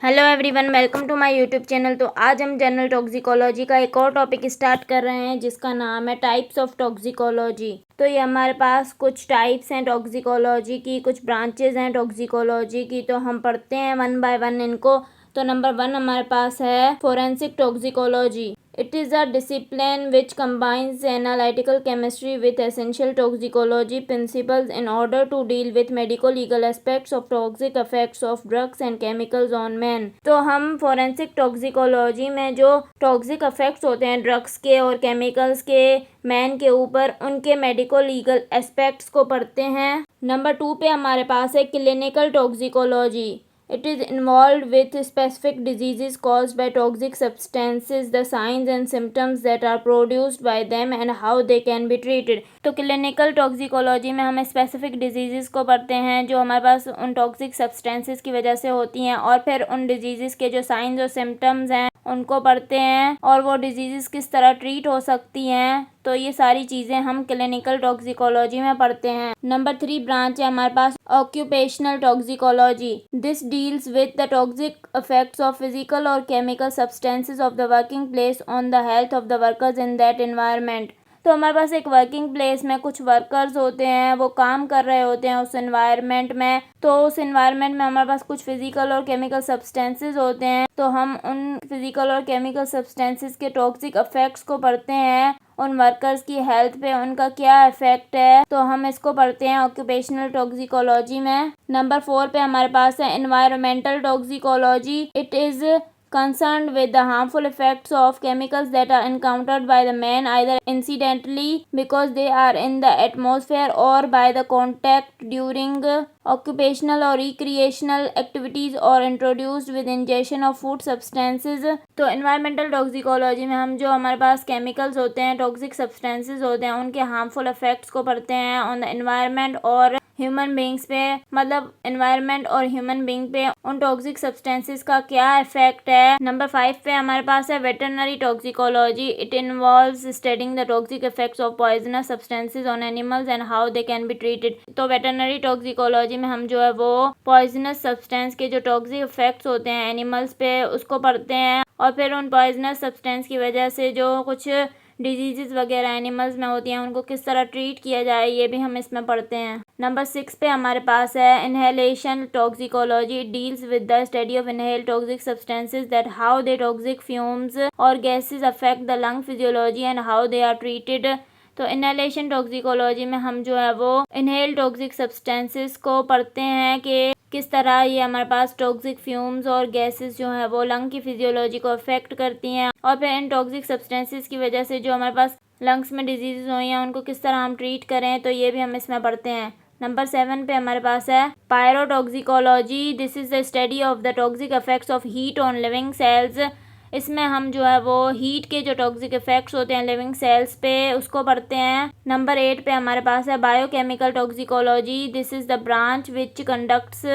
Hello everyone, welcome to my YouTube channel. तो आज हम जनरल टॉक्सिकोलॉजी का एक और टॉपिक स्टार्ट कर रहे हैं जिसका नाम है टाइप्स ऑफ टॉक्सिकोलॉजी। तो ये हमारे पास कुछ टाइप्स हैं टॉक्सिकोलॉजी की, कुछ ब्रांचेज हैं टॉक्सिकोलॉजी की। तो हम पढ़ते हैं वन बाय वन इनको। तो नंबर 1 हमारे पास है forensic toxicology. It is a discipline which combines analytical chemistry with essential toxicology principles in order to deal with medico-legal aspects of toxic effects of drugs and chemicals on man। तो हम forensic toxicology में जो toxic effects होते हैं drugs के और chemicals के man के ऊपर, उनके मेडिको लीगल एस्पेक्ट्स को पढ़ते हैं। नंबर 2 पे हमारे पास है clinical toxicology. It is involved with specific diseases caused by toxic substances, the signs and symptoms that are produced by them and how they can be treated। तो clinical toxicology में हम स्पेसिफिक डिजीज़ को पढ़ते हैं जो हमारे पास उन toxic substances की वजह से होती हैं, और फिर उन डिजीज़ के जो साइंस और सिम्टम्स हैं उनको पढ़ते हैं, और वो डिजीज़ किस तरह ट्रीट हो सकती हैं। तो ये सारी चीज़ें हम क्लिनिकल टॉक्सिकोलॉजी में पढ़ते हैं। नंबर 3 ब्रांच है हमारे पास occupational toxicology. This deals with the toxic effects of physical और chemical substances of the working place on the health of the workers in that environment. तो हमारे पास एक वर्किंग प्लेस में कुछ वर्कर्स होते हैं, वो काम कर रहे होते हैं उस एनवायरनमेंट में। तो उस एनवायरनमेंट में हमारे पास कुछ फिजिकल और केमिकल सब्सटेंसेस होते हैं। तो हम उन फिजिकल और केमिकल सब्सटेंसेस के टॉक्सिक इफेक्ट्स को पढ़ते हैं, उन वर्कर्स की हेल्थ पे उनका क्या इफेक्ट है। तो हम इसको पढ़ते हैं ऑक्यूपेशनल टॉक्सिकोलॉजी में। नंबर 4 पे हमारे पास है environmental toxicology. It is concerned with the harmful effects of chemicals that are encountered by the man either incidentally because they are in the atmosphere or by the contact during occupational or recreational activities or introduced with ingestion of food substances। तो environmental toxicology में हम जो हमारे पास chemicals होते हैं, toxic substances होते हैं, उनके harmful effects को पढ़ते हैं on the environment और ह्यूमन बींग्स पे, मतलब एनवायरनमेंट और ह्यूमन बींग पे उन टॉक्सिक सब्सटेंसेस का क्या इफेक्ट है। नंबर 5 पे हमारे पास है veterinary toxicology. It involves studying the toxic effects of poisonous substances on animals and how they can be treated. तो वेटरनरी टॉक्सिकोलॉजी में हम जो है वो पॉइजनस सब्सटेंस के जो टॉक्सिक इफेक्ट्स होते हैं एनिमल्स पे उसको पढ़ते हैं, और फिर उन पॉइजनस सब्सटेंस की वजह से जो कुछ डिजीज़ वगैरह एनिमल्स में होती हैं उनको किस तरह ट्रीट किया जाए, ये भी हम इसमें पढ़ते हैं। नंबर 6 पे हमारे पास है inhalation toxicology. It deals with the study of inhale toxic substances that how they toxic fumes और gases affect the lung physiology and how they are treated. तो इनहेलेशन टॉक्सिकोलॉजी में हम जो है वो इनहेल टॉक्सिक सब्सटेंसेस को पढ़ते हैं कि किस तरह ये हमारे पास टॉक्सिक फ्यूम्स और गैसेस जो है वो लंग की फिजियोलॉजी को अफेक्ट करती हैं, और फिर इन टॉक्सिक सब्सटेंसेस की वजह से जो हमारे पास लंग्स में डिजीज़ हुई हैं उनको किस तरह हम ट्रीट करें। तो ये भी हम इसमें पढ़ते हैं। नंबर 7 पे हमारे पास है pyrotoxicology. This is the study of the toxic effects of heat on living cells. इसमें हम जो है वो हीट के जो टॉक्सिक इफेक्ट्स होते हैं लिविंग सेल्स पे उसको पढ़ते हैं। नंबर 8 पे हमारे पास है biochemical toxicology. This is the branch which conducts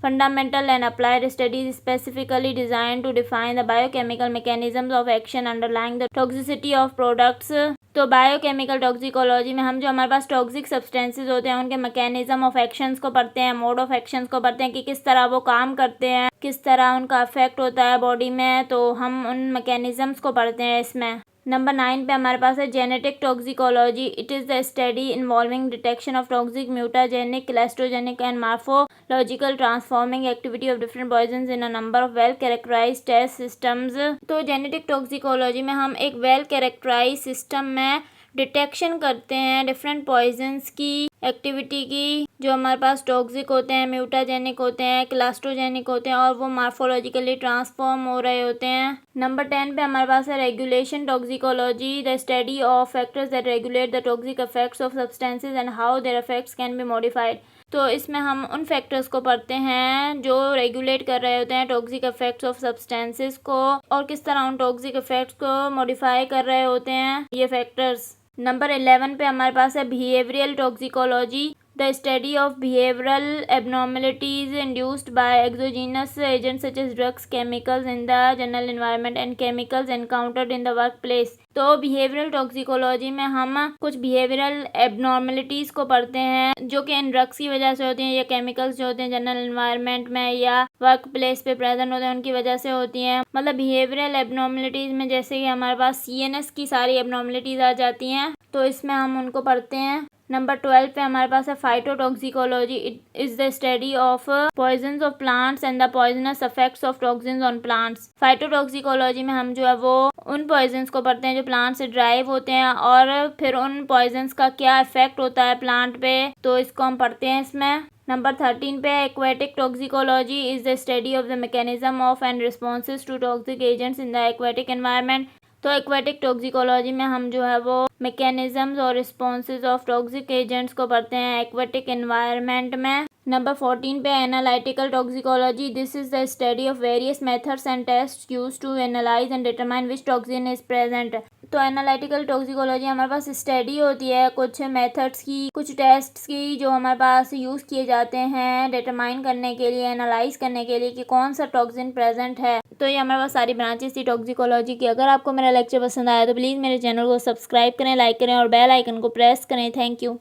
fundamental and applied studies specifically designed to define the biochemical mechanisms of action underlying the toxicity of products। तो बायोकेमिकल टॉक्सिकोलॉजी में हम जो हमारे पास टॉक्सिक सब्सटेंसेस होते हैं उनके मैकेनिज्म ऑफ एक्शंस को पढ़ते हैं, मोड ऑफ एक्शंस को पढ़ते हैं कि किस तरह वो काम करते हैं, किस तरह उनका इफेक्ट होता है बॉडी में। तो हम उन मैकेनिज्म्स को पढ़ते हैं इसमें। नंबर 9 पे हमारे पास है genetic toxicology. It is the study involving detection of toxic mutagenic clastogenic and morphological transforming activity of different poisons in a number of well characterised test systems. तो जेनेटिक टॉक्सिकोलॉजी में हम एक वेल कैरेक्टराइज सिस्टम में detection करते हैं different poisons की activity की, जो हमारे पास टॉक्सिक होते हैं, म्यूटाजेनिक होते हैं, क्लास्ट्रोजेनिक होते हैं, और वो मार्फोलॉजिकली ट्रांसफॉर्म हो रहे होते हैं। नंबर 10 पे हमारे पास है regulation toxicology. The study of factors that regulate the toxic effects of substances and how there effects can be modified. तो इसमें हम उन फैक्टर्स को पढ़ते हैं जो रेगुलेट कर रहे होते हैं टॉक्सिक इफेक्ट्स ऑफ सब्सटेंसेस को, और किस तरह उन टॉक्सिक इफेक्ट्स को मॉडिफाई कर रहे होते हैं ये फैक्टर्स। नंबर 11 पे हमारे पास है behavioural toxicology. the study of behavioral abnormalities induced by exogenous agents such as drugs, chemicals in the general environment and chemicals encountered in the workplace। तो बिहेवियरल टॉक्सिकोलॉजी में हम कुछ बिहेवियरल एबनॉर्मलिटीज़ को पढ़ते हैं जो कि इन ड्रग्स की वजह से होती हैं या केमिकल्स जो होते हैं जनरल एनवायरनमेंट में या वर्क प्लेस पे प्रेजेंट होते हैं उनकी वजह से होती हैं। मतलब बिहेवियरल एबनॉर्मलिटीज़ में जैसे कि हमारे पास CNS की सारी एबनॉर्मलिटीज़ आ जाती हैं, तो इसमें हम उनको पढ़ते हैं। नंबर 12 पे हमारे पास है phytotoxicology. It is the study of poisons of plants and the poisonous effects of toxins on plants. Phytotoxicology में हम जो है वो उन पॉइजन्स को पढ़ते हैं जो प्लांट से ड्राइव होते हैं और फिर उन पॉइजन्स का क्या इफेक्ट होता है प्लांट पे, तो इसको हम पढ़ते हैं इसमें। नंबर 13 पे aquatic toxicology is the study of the mechanism of and responses to toxic agents in the aquatic environment. तो एक्वेटिक टॉक्सिकोलॉजी में हम जो है वो मैकेनिज्म्स और रिस्पॉन्सेज ऑफ टॉक्सिक एजेंट्स को पढ़ते हैं एक्वेटिक एनवायरनमेंट में। नंबर 14 पे analytical toxicology. This is the study of various methods and test use to analyse and determine which toxin is present. तो एनालिटिकल टॉक्सिकोलॉजी हमारे पास स्टडी होती है कुछ मेथड्स की, कुछ टेस्ट्स की जो हमारे पास यूज़ किए जाते हैं डिटरमाइन करने के लिए, एनालाइज करने के लिए कि कौन सा टॉक्सिन प्रेजेंट है। तो ये हमारे पास सारी ब्रांचेस थी टॉक्सिकोलॉजी की। अगर आपको मेरा लेक्चर पसंद आया तो प्लीज़ मेरे चैनल को सब्सक्राइब करें, लाइक करें और बेल आइकन को प्रेस करें। Thank you.